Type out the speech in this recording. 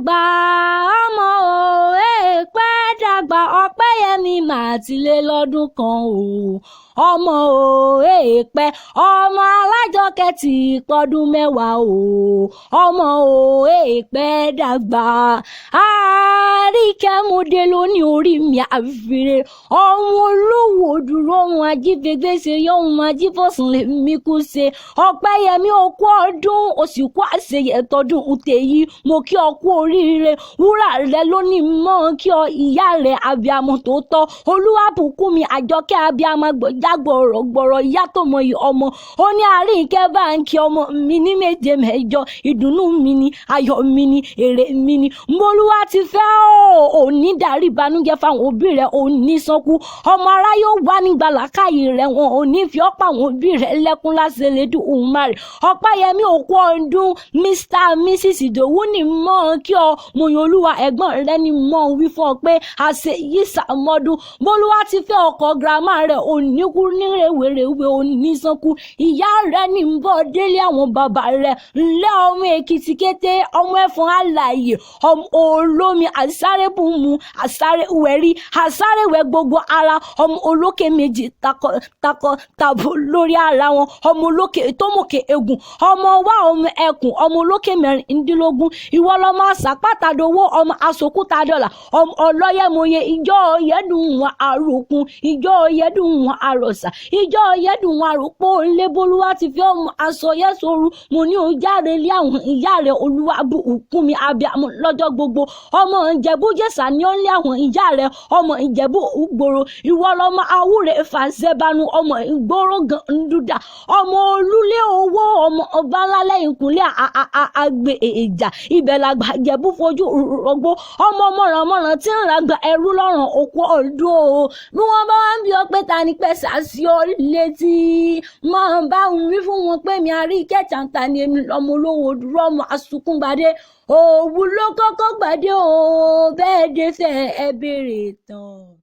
dàgbà ọmọ o èèpẹ̀ dàgbà Ọpẹ́yẹmí mà ti lé lọ́dún kan o ọmọ o èèpẹ̀ ọmọ Alájọkẹ́ ti pọ́dún mẹ́wàá o ọmọ o èèpẹ̀ dàgbà Ariike mọdé lónìí orí mi àfìrè ọmọ olówó dúró ohun ajífẹgbẹsẹ yọhun ajífọsùn lèmi kú ṣe Ọpẹ́yẹmí okú ọdún òsìkú àṣeyẹ tọdún tèyí mo kí ọ kú oríire wúrà rẹ lónìí mọ kí ọ ìyá rẹ abiyamọ tó tọ́ Olúwabùkúnmi Àjọkẹ́ abiyamọ jágbọrọgbọrọ ìyá tó mọ yìí ọmọ ó ní Ariike báńkì ọmọ mi ní méje mẹ́jọ ìdùnnú mi ni ayọ̀ mi ni èrè mi ni Olúwa ti fẹ́ ò ní darí ìbànújẹ́ fáwọn òbí rẹ̀ ò ní sọkú ọmọ aráyé wà nígbà làákàyè rẹ̀ wọn ò ní fi ọ̀pọ̀ àwọn òbí rẹ̀ lẹ́kún láṣẹ lédùn òun má rẹ̀ Ọpẹ́yẹmí òkú ọdún Mr and Mrs Ìdòwú ni mọ́ kí ọ mọ̀yìn Olúwa ẹ̀gbọ́n rẹ̀ ni mọ́ wí fún ọ pé àṣẹ yìí sàmọ́dún Olúwa ti fẹ́ ọkọ̀ girama rẹ̀ ò ní kú ní rèwerèwe ò ní sọkú ìyá rẹ̀ ní ń bọ̀ délé àwọn bàbá rẹ̀ ńlẹ́ ọmọ Èkìtì kété ọmọ Efon Alaye ọmọ olómi àsárébùmù àsárewẹ̀rí àsárewẹ̀ gbogbo ara ọmọ olókè méjì takọ tabo lórí ara wọn ọmọ olókè tómòkè egun ọmọ wa ọmọ ẹkùn ọmọ olókè mẹ́rìndínlógún ìwọ lọmọ sàpàtàdówó ọmọ asòkúta dọ́là ọmọ ọlọ́yẹ̀mọye ìjọ yẹ́dùn wọn àròkun ìjọ yẹ́dùn wọn àròsà ìjọ yẹ́dùn wọn àròpọ̀ ńlẹ́bọ̀lúwa ti fi ọmọ aṣọ yẹ́sọ̀rù mo ní o jáde lé àwọn ìyá rẹ̀ Olúwabùkúnmi abiyamọ lọ́jọ́ gbogbo ọmọ Ìjẹ̀bújẹ̀ṣà ni ó ń lé àwọn ìyá rẹ̀ ọmọ Ìjẹ̀bú Ògbòrò ìwọ lọmọ awúrẹ́ fàṣẹbanu ọmọ ìgboro gàndúdà ọmọ olúlé owó ọmọ ọba ńlálẹ́ ìkúnlẹ̀ àgbẹ̀ èjà ibẹ̀ làgbà Ìjẹ̀bú fojú rọgbó ọmọ mọ̀rànmọ̀ràn tí ń ràgbà ẹrú lọ́rùn òkú ọdún o bí wọ́n bá wá ń bí ọ pé ta ni pẹ́ sàṣì ọ létí máa bá wí fún wọn pé mi Ariike Chanter ni èmi lọ́mọ olówó dúró ọmọ asùnkúngbadé òwú ló kọ́kọ́ gbàdé o bẹ́ẹ̀ dé fẹ́ ẹ béèrè tán.